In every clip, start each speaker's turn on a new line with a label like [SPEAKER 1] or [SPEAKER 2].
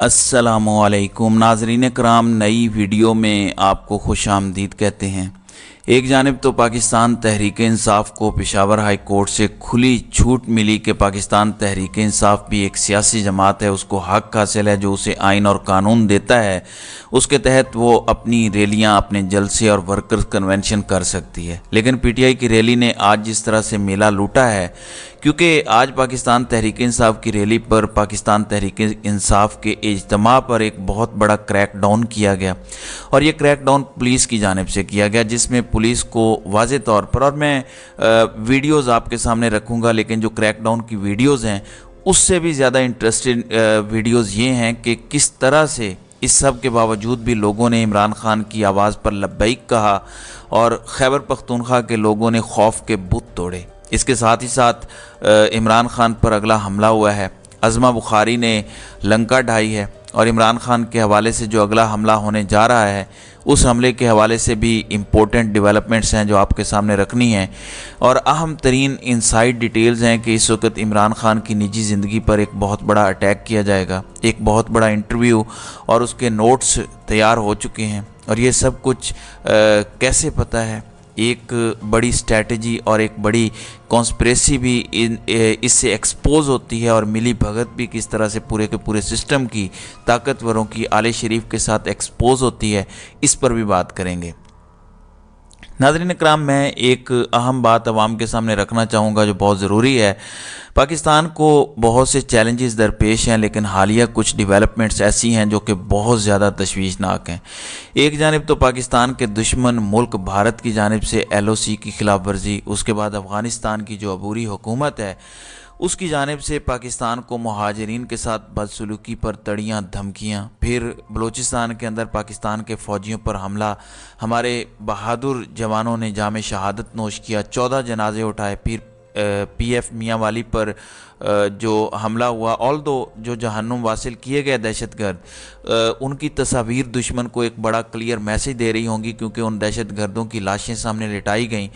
[SPEAKER 1] अस्सलामुअलैकुम नाज़रीन कराम, नई वीडियो में आपको खुश आमदीद कहते हैं। एक जानिब तो पाकिस्तान तहरीक इंसाफ को पेशावर हाई कोर्ट से खुली छूट मिली कि पाकिस्तान तहरीक इंसाफ भी एक सियासी जमात है, उसको हक हासिल है जो उसे आइन और कानून देता है, उसके तहत वो अपनी रैलियां, अपने जलसे और वर्कर्स कन्वेंशन कर सकती है। लेकिन पीटीआई की रैली ने आज जिस तरह से मेला लूटा है, क्योंकि आज पाकिस्तान तहरीक इंसाफ की रैली पर पाकिस्तान तहरीक इंसाफ के इज्तिमा पर एक बहुत बड़ा क्रैक डाउन किया गया, और ये क्रैक डाउन पुलिस की जानिब से किया गया, जिसमें पुलिस को वाज़े तौर पर, और मैं वीडियोज़ आपके सामने रखूँगा, लेकिन जो क्रैक डाउन की वीडियोज़ हैं उससे भी ज़्यादा इंटरेस्टिंग वीडियोज़ ये हैं कि किस तरह से इस सब के बावजूद भी लोगों ने इमरान खान की आवाज़ पर लब्बैक कहा और खैबर पख्तूनख्वा के लोगों ने खौफ के बुत तोड़े। इसके साथ ही साथ इमरान खान पर अगला हमला हुआ है, अज़मा बुखारी ने लंका ढाई है, और इमरान खान के हवाले से जो अगला हमला होने जा रहा है उस हमले के हवाले से भी इम्पोर्टेंट डेवलपमेंट्स हैं जो आपके सामने रखनी हैं, और अहम तरीन इनसाइड डिटेल्स हैं कि इस वक्त इमरान खान की निजी ज़िंदगी पर एक बहुत बड़ा अटैक किया जाएगा, एक बहुत बड़ा इंटरव्यू और उसके नोट्स तैयार हो चुके हैं, और ये सब कुछ कैसे पता है, एक बड़ी स्ट्रैटेजी और एक बड़ी कॉन्स्पिरेसी भी इससे एक्सपोज होती है, और मिली भगत भी किस तरह से पूरे के पूरे सिस्टम की ताकतवरों की आले शरीफ के साथ एक्सपोज होती है, इस पर भी बात करेंगे। नाज़रीन कराम, मैं एक अहम बात अवाम के सामने रखना चाहूँगा जो बहुत ज़रूरी है। पाकिस्तान को बहुत से चैलेंजेस दरपेश हैं, लेकिन हालिया कुछ डेवलपमेंट्स ऐसी हैं जो कि बहुत ज़्यादा तशवीशनाक हैं। एक जानिब तो पाकिस्तान के दुश्मन मुल्क भारत की जानिब से LOC की खिलाफ वर्जी, उसके बाद अफ़गानिस्तान की जो अबूरी हुकूमत है उसकी जानिब से पाकिस्तान को मुहाजिरीन के साथ बदसलूकी पर तड़ियाँ धमकियाँ, फिर बलूचिस्तान के अंदर पाकिस्तान के फ़ौजियों पर हमला, हमारे बहादुर जवानों ने जामे शहादत नोश किया, 14 जनाजे उठाए, फिर PF मियांवाली पर जो हमला हुआ, ऑल्दो जो जहन्नुम वासिल किए गए दहशतगर्द, उनकी तस्वीर दुश्मन को एक बड़ा क्लियर मैसेज दे रही होंगी, क्योंकि उन दहशतगर्दों की लाशें सामने लिटाई गईं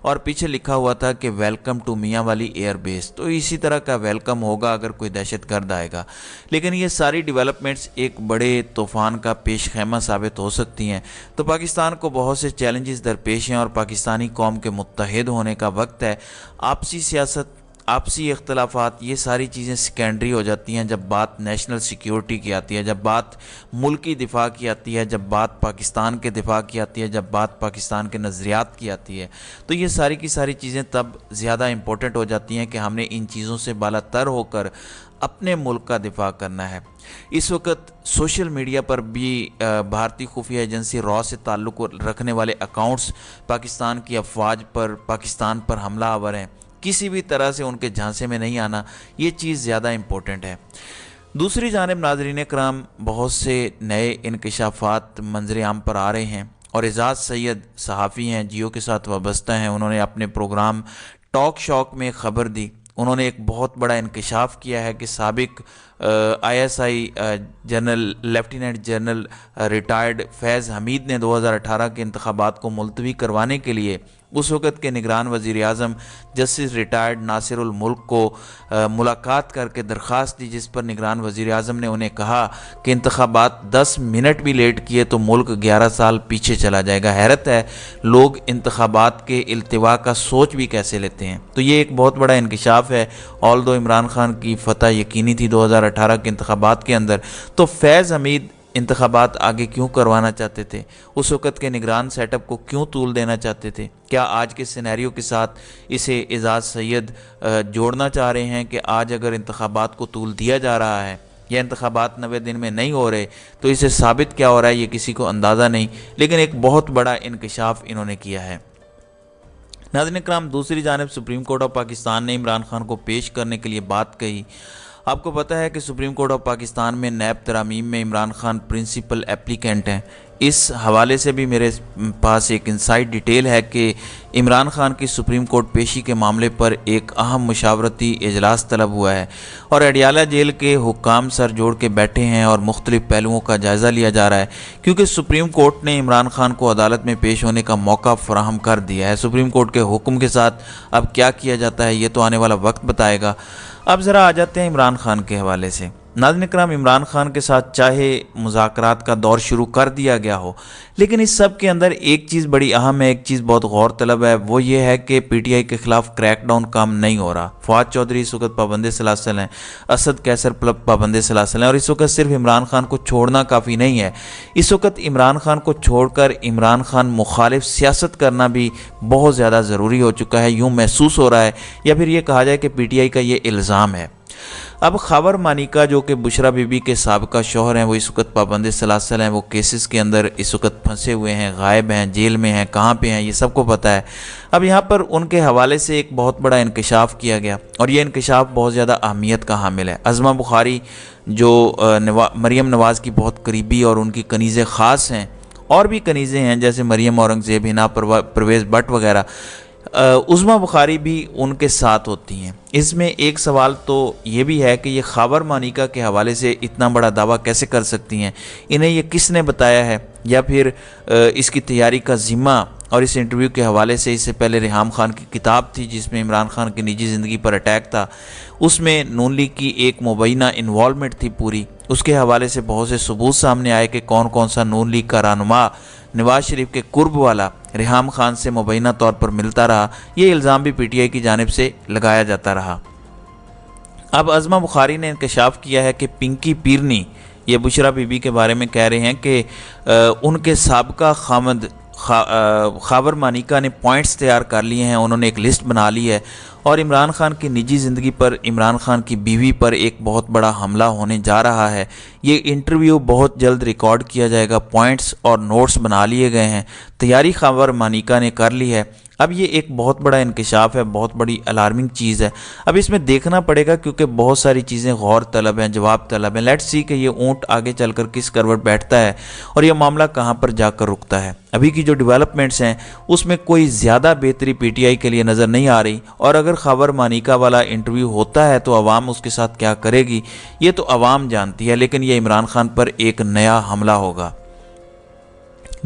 [SPEAKER 1] और पीछे लिखा हुआ था कि welcome to Mianwali air base. तो इसी तरह का वेलकम होगा अगर कोई दहशतगर्द आएगा। लेकिन ये सारी डेवलपमेंट्स एक बड़े तूफ़ान का पेश खैमा साबित हो सकती हैं। तो पाकिस्तान को बहुत से चैलेंजेस दरपेश हैं, और पाकिस्तानी कौम के मुत्तहिद होने का वक्त है। आपसी सियासत, आपसी इख्तलाफात, ये सारी चीज़ें सेकेंडरी हो जाती हैं जब बात नेशनल सिक्योरिटी की आती है, जब बात मुल्की दिफा की आती है, जब बात पाकिस्तान के दिफा की आती है, जब बात पाकिस्तान के नज़रियात की आती है। तो ये सारी की सारी चीज़ें तब ज़्यादा इम्पोर्टेंट हो जाती हैं कि हमने इन चीज़ों से बालातर होकर अपने मुल्क का दिफा करना है। इस वक्त सोशल मीडिया पर भी भारतीय खुफिया एजेंसी रॉ से ताल्लुक़ रखने वाले अकाउंट्स पाकिस्तान की अफवाज पर, पाकिस्तान पर हमला आवर हैं। किसी भी तरह से उनके झांसे में नहीं आना, ये चीज़ ज़्यादा इम्पोर्टेंट है। दूसरी जानिब नाज़रीन कराम, बहुत से नए इंकशाफात मंजर आम पर आ रहे हैं, और एजाज़ सैयद सहाफ़ी हैं, जियो के साथ वाबस्ता हैं। उन्होंने अपने प्रोग्राम टॉक शॉक में ख़बर दी, उन्होंने एक बहुत बड़ा इंकशाफ किया है कि साबिक ISI general, lieutenant general retired Faiz Hameed ने 2018 के इंतखाबात को मुलतवी करवाने के लिए उस वक़्त के निगरान वज़ीर आज़म जस्टिस रिटायर्ड नासिरुल मुल्क को मुलाकात करके दरख्वास्त दी, जिस पर निगरान वज़ीर आज़म ने उन्हें कहा कि इंतखाबात 10 मिनट भी लेट किए तो मुल्क 11 साल पीछे चला जाएगा। हैरत है लोग इंतखाबात के इल्तिवा का सोच भी कैसे लेते हैं। तो ये एक बहुत बड़ा इंकशाफ है। ऑल्दो इमरान खान की फतह यकीनी थी 2018 के इंतखाबात के अंदर, तो फैज़ हमीद इंतखाबात आगे क्यों करवाना चाहते थे, उस वक़्त के निगरान सेटअप को क्यों तूल देना चाहते थे? क्या आज के सिनेरियो के साथ इसे एजाज़ सैयद जोड़ना चाह रहे हैं कि आज अगर इंतखाबात को तूल दिया जा रहा है या इंतखाबात 90 दिन में नहीं हो रहे तो इसे साबित क्या हो रहा है, ये किसी को अंदाज़ा नहीं, लेकिन एक बहुत बड़ा इंकशाफ इन्होंने किया है। नाज़रीन कराम, दूसरी जानिब सुप्रीम कोर्ट ऑफ पाकिस्तान ने इमरान खान को पेश करने के लिए बात कही। आपको पता है कि सुप्रीम कोर्ट ऑफ पाकिस्तान में नैब तरामीम में इमरान खान प्रिंसिपल एप्लीकेंट हैं। इस हवाले से भी मेरे पास एक इनसाइड डिटेल है कि इमरान खान की सुप्रीम कोर्ट पेशी के मामले पर एक अहम मुशावरती इजलास तलब हुआ है, और अडियाला जेल के हुक्काम सर जोड़ के बैठे हैं और मुख्तलिफ पहलुओं का जायज़ा लिया जा रहा है, क्योंकि सुप्रीम कोर्ट ने इमरान खान को अदालत में पेश होने का मौका फराहम कर दिया है। सुप्रीम कोर्ट के हुक्म के साथ अब क्या किया जाता है ये तो आने वाला वक्त बताएगा। अब ज़रा आ जाते हैं इमरान खान के हवाले से। नाज़रीन करام, इमरान खान के साथ चाहे मुज़ाकरात का दौर शुरू कर दिया गया हो, लेकिन इस सब के अंदर एक चीज़ बड़ी अहम है, एक चीज़ बहुत गौर तलब है, वो ये है कि पीटीआई के ख़िलाफ़ क्रैकडाउन काम नहीं हो रहा। फवाद चौधरी इस वक्त पाबंद सलासल हैं, असद कैसर पाबंद सलासल हैं, और इस वक्त सिर्फ इमरान खान को छोड़ना काफ़ी नहीं है। इस वक्त इमरान खान को छोड़कर इमरान खान मुखालिफ सियासत करना भी बहुत ज़्यादा ज़रूरी हो चुका है, यूँ महसूस हो रहा है, या फिर ये कहा जाए कि पीटीआई का ये इल्ज़ाम है। अब खबर मानिका जो कि बुशरा बीबी के साबिका शौहर हैं, वो इस वक्त पाबंद सलासल हैं, वो केसेस के अंदर इस वक्त फंसे हुए हैं, गायब हैं, जेल में हैं, कहाँ पे हैं ये सबको पता है। अब यहाँ पर उनके हवाले से एक बहुत बड़ा इंकशाफ किया गया और ये इंकशाफ बहुत ज़्यादा अहमियत का हामिल है। अज़मा बुखारी जो मरीम नवाज़ की बहुत करीबी और उनकी कनीज़े ख़ास हैं, और भी कनीज़ें हैं जैसे मरीम औरंगज़ेब, हिना परवेज़ भट्ट वगैरह, उज़मा बुखारी भी उनके साथ होती हैं। इसमें एक सवाल तो ये भी है कि ये खबर मानिका के हवाले से इतना बड़ा दावा कैसे कर सकती हैं, इन्हें ये किसने बताया है, या फिर इसकी तैयारी का ज़िम्मा और इस इंटरव्यू के हवाले से इससे पहले रेहाम खान की किताब थी जिसमें इमरान खान की निजी ज़िंदगी पर अटैक था, उसमें नून लीग की एक मुबैना इन्वॉल्वमेंट थी पूरी, उसके हवाले से बहुत से सबूत सामने आए कि कौन कौन सा नून लीग का रहनुमा नवाज शरीफ के कुर्ब वाला रेहाम खान से मुबैना तौर पर मिलता रहा। ये इल्ज़ाम भी पीटीआई की जानिब से लगाया जाता रहा। अब अज़मा बुखारी ने इंकशाफ किया है कि पिंकी पीरनी, ये बुशरा बीबी के बारे में कह रहे हैं कि उनके साबका खामद खबर मानिका ने पॉइंट्स तैयार कर लिए हैं, उन्होंने एक लिस्ट बना ली है और इमरान खान की निजी ज़िंदगी पर, इमरान खान की बीवी पर एक बहुत बड़ा हमला होने जा रहा है। ये इंटरव्यू बहुत जल्द रिकॉर्ड किया जाएगा, पॉइंट्स और नोट्स बना लिए गए हैं, तैयारी खबर मानिका ने कर ली है। अब ये एक बहुत बड़ा इंकशाफ है, बहुत बड़ी अलार्मिंग चीज़ है। अब इसमें देखना पड़ेगा क्योंकि बहुत सारी चीज़ें गौर तलब हैं, जवाब तलब हैं। लेट्स सी कि ये ऊँट आगे चलकर किस करवट बैठता है और ये मामला कहाँ पर जाकर रुकता है। अभी की जो डेवलपमेंट्स हैं उसमें कोई ज़्यादा बेहतरी पीटीआई के लिए नज़र नहीं आ रही, और अगर खबर मानिका वाला इंटरव्यू होता है तो अवाम उसके साथ क्या करेगी ये तो अवाम जानती है, लेकिन ये इमरान खान पर एक नया हमला होगा।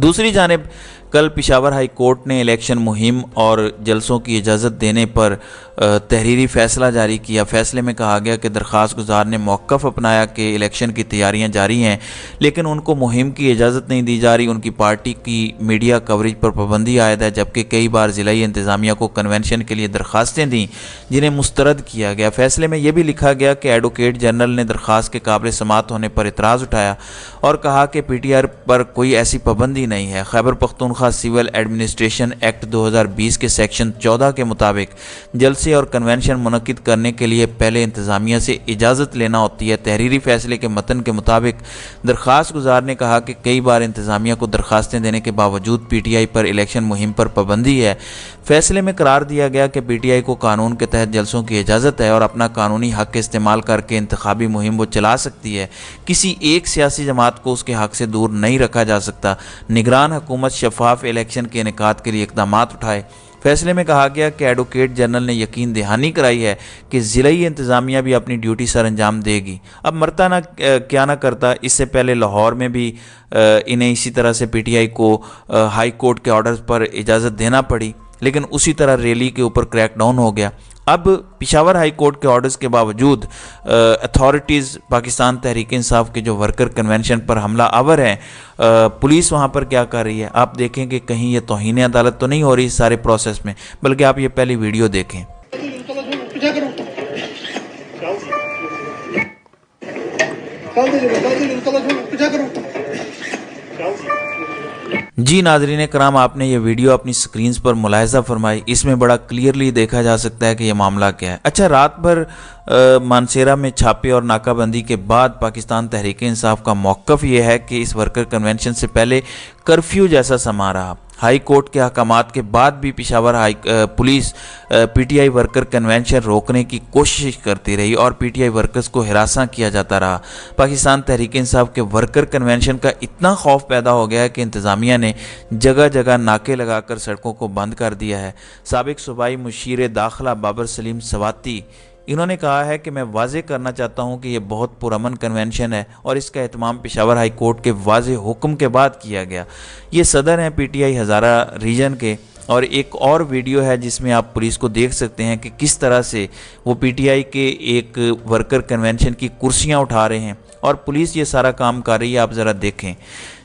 [SPEAKER 1] दूसरी जानिब कल पेशावर हाई कोर्ट ने इलेक्शन मुहिम और जलसों की इजाज़त देने पर तहरीरी फ़ैसला जारी किया। फ़ैसले में कहा गया कि दरख्वास्त गुजार ने मौक़िफ़ अपनाया कि इलेक्शन की तैयारियां जारी हैं, लेकिन उनको मुहिम की इजाज़त नहीं दी जा रही। उनकी पार्टी की मीडिया कवरेज पर पाबंदी आयद है, जबकि कई बार ज़िलाई इंतज़ामिया को कन्वेंशन के लिए दरख्वास्तें दी जिन्हें मुस्तरद किया गया। फ़ैसले में यह भी लिखा गया कि एडवोकेट जनरल ने दरख्वास्त के काबिल समात होने पर इतराज़ उठाया और कहा कि पीटीआई पर कोई ऐसी पाबंदी नहीं है। Khyber Pakhtunkhwa civil administration act 2020 के सेक्शन 14 के मुताबिक जलसे और कन्वेंशन मुनक्किद करने के लिए पहले इंतज़ामिया से इजाज़त लेना होती है। तहरीरी फ़ैसले के मतन के मुताबिक दरख्वास्त गुजार ने कहा कि कई बार इंतज़ामिया को दरख्वास्तें देने के बावजूद पीटीआई पर इलेक्शन मुहिम पर पाबंदी है। फ़ैसले में करार दिया गया कि पीटीआई को कानून के तहत जलसों की इजाज़त है और अपना कानूनी हक़ इस्तेमाल करके इंतखाबी मुहिम वो चला सकती है। किसी एक सियासी जमात को उसके हक़ से दूर नहीं रखा जा सकता। निगरान हुकूमत शफाफ इलेक्शन के इनेकाद के लिए इक़दामात उठाए। फैसले में कहा गया कि एडवोकेट जनरल ने यकीन दहानी कराई है कि ज़िलाई इंतज़ामिया भी अपनी ड्यूटी सर अंजाम देगी। अब मरता ना क्या ना करता, इससे पहले लाहौर में भी इन्हें इसी तरह से पीटीआई को हाई कोर्ट के ऑर्डर्स पर इजाज़त देना पड़ी, लेकिन उसी तरह रैली के ऊपर क्रैकडाउन हो गया। अब पेशावर हाई कोर्ट के ऑर्डर्स के बावजूद अथॉरिटीज़ पाकिस्तान तहरीक इंसाफ के जो वर्कर कन्वेंशन पर हमला आवर हैं, पुलिस वहाँ पर क्या कर रही है आप देखें कि कहीं ये तौहीन अदालत तो नहीं हो रही इस सारे प्रोसेस में, बल्कि आप ये पहली वीडियो देखें। जी नाज़रीन कराम, आपने ये वीडियो अपनी स्क्रीन्स पर मुलाहिज़ा फरमाई। इसमें बड़ा क्लियरली देखा जा सकता है कि ये मामला क्या है। अच्छा, रात भर मानसेरा में छापे और नाकाबंदी के बाद पाकिस्तान तहरीक इंसाफ का मौक़िफ़ ये है कि इस वर्कर कन्वेंशन से पहले कर्फ्यू जैसा समा रहा। हाई कोर्ट के अहकामात के बाद भी Peshawar police PTI worker convention रोकने की कोशिश करती रही और पीटीआई वर्कर्स को हिरासा किया जाता रहा। पाकिस्तान तहरीक इंसाफ के वर्कर कन्वेंशन का इतना खौफ पैदा हो गया है कि इंतज़ामिया ने जगह जगह नाके लगाकर सड़कों को बंद कर दिया है। साबिक सूबाई मुशीर दाखिला बाबर सलीम सवाती, इन्होंने कहा है कि मैं वाज़ेह करना चाहता हूं कि यह बहुत पुरअमन कन्वेंशन है और इसका एहतमाम पेशावर हाई कोर्ट के वाज़ेह हुक्म के बाद किया गया। ये सदर हैं पीटीआई हज़ारा रीजन के اور ایک اور ویڈیو ہے جس میں آپ پولیس کو دیکھ سکتے ہیں کہ کس طرح سے وہ پی ٹی آئی کے ایک ورکر کنونشن کی کرسیاں اٹھا رہے ہیں اور پولیس یہ سارا کام کر رہی ہے. آپ ذرا دیکھیں.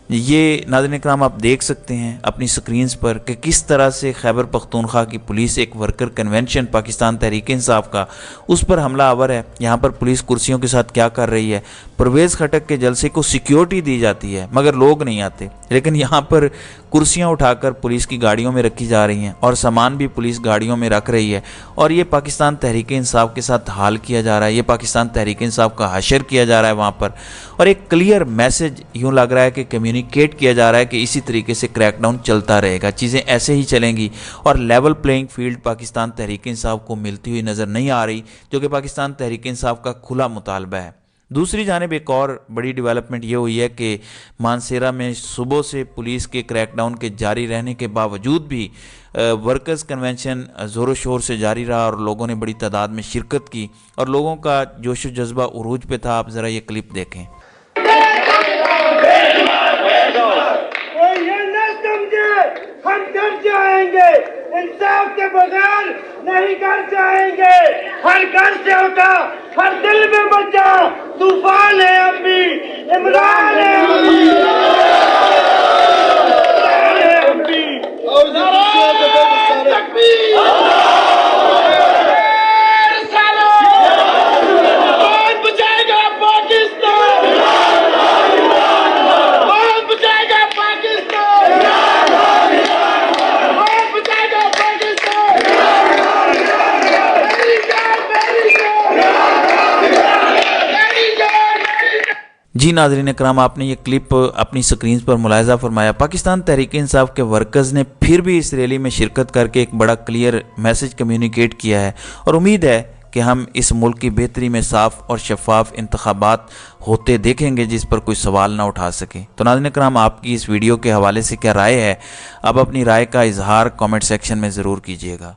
[SPEAKER 1] یہ ناظرین اکرام آپ دیکھ سکتے ہیں اپنی سکرینز پر کہ کس طرح سے خیبر پختونخوا کی پولیس ایک ورکر کنونشن پاکستان تحریک انصاف کا اس پر حملہ آور ہے. یہاں پر پولیس کرسیوں کے ساتھ کیا کر رہی ہے. پرویز خٹک کے جلسے کو سیکیورٹی دی جاتی ہے مگر لوگ نہیں آتے، لیکن یہاں پر کرسیاں اٹھا کر پولیس کی گاڑیوں میں رکھی جا رہی ہیں اور سامان بھی پولیس گاڑیوں میں رکھ رہی ہے، اور یہ پاکستان تحریک انصاف کے ساتھ حال کیا جا رہا ہے. یہ پاکستان تحریک انصاف کا حشر کیا جا رہا ہے وہاں پر، اور ایک کلیئر میسج یوں لگ رہا ہے کہ کمیونیکیٹ کیا جا رہا ہے کہ اسی طریقے سے کریک ڈاؤن چلتا رہے گا، چیزیں ایسے ہی چلیں گی اور level playing field Pakistan Tehreek Insaf کو ملتی ہوئی نظر نہیں آ رہی، جو کہ پاکستان تحریک انصاف کا کھلا مطالبہ ہے. دوسری جانب ایک اور بڑی ڈیولپمنٹ یہ ہوئی ہے کہ مانسیرا میں صبح سے پولیس کے کریک ڈاؤن کے جاری رہنے کے باوجود بھی ورکرز کنونشن زور و شور سے جاری رہا اور لوگوں نے بڑی تعداد میں شرکت کی اور لوگوں کا جوش و جذبہ عروج پہ تھا. آپ ذرا یہ کلپ دیکھیں.
[SPEAKER 2] ہم گھر جائیں گے، انصاف کے بغیر نہیں گھر جائیں گے. ہر گھر سے اٹھا، ہر دل میں بچا، طوفان ہے اب بھی، عمران ہے اب بھی، کون بچائے گا پاکستان؟ کون بچائے گا پاکستان؟ کون بچائے گا پاکستان؟ میری جان، میری جان.
[SPEAKER 1] جی ناظرین اکرام، آپ نے یہ کلپ اپنی سکرینز پر ملاحظہ فرمایا. پاکستان تحریک انصاف کے ورکرز نے پھر بھی اس ریلی میں شرکت کر کے ایک بڑا کلیئر میسج کمیونیکیٹ کیا ہے، اور امید ہے کہ ہم اس ملک کی بہتری میں صاف اور شفاف انتخابات ہوتے دیکھیں گے جس پر کوئی سوال نہ اٹھا سکے. تو ناظرین اکرام، آپ کی اس ویڈیو کے حوالے سے کیا رائے ہے؟ آپ اپنی رائے کا اظہار کامنٹ سیکشن میں ضرور کیجیے گا.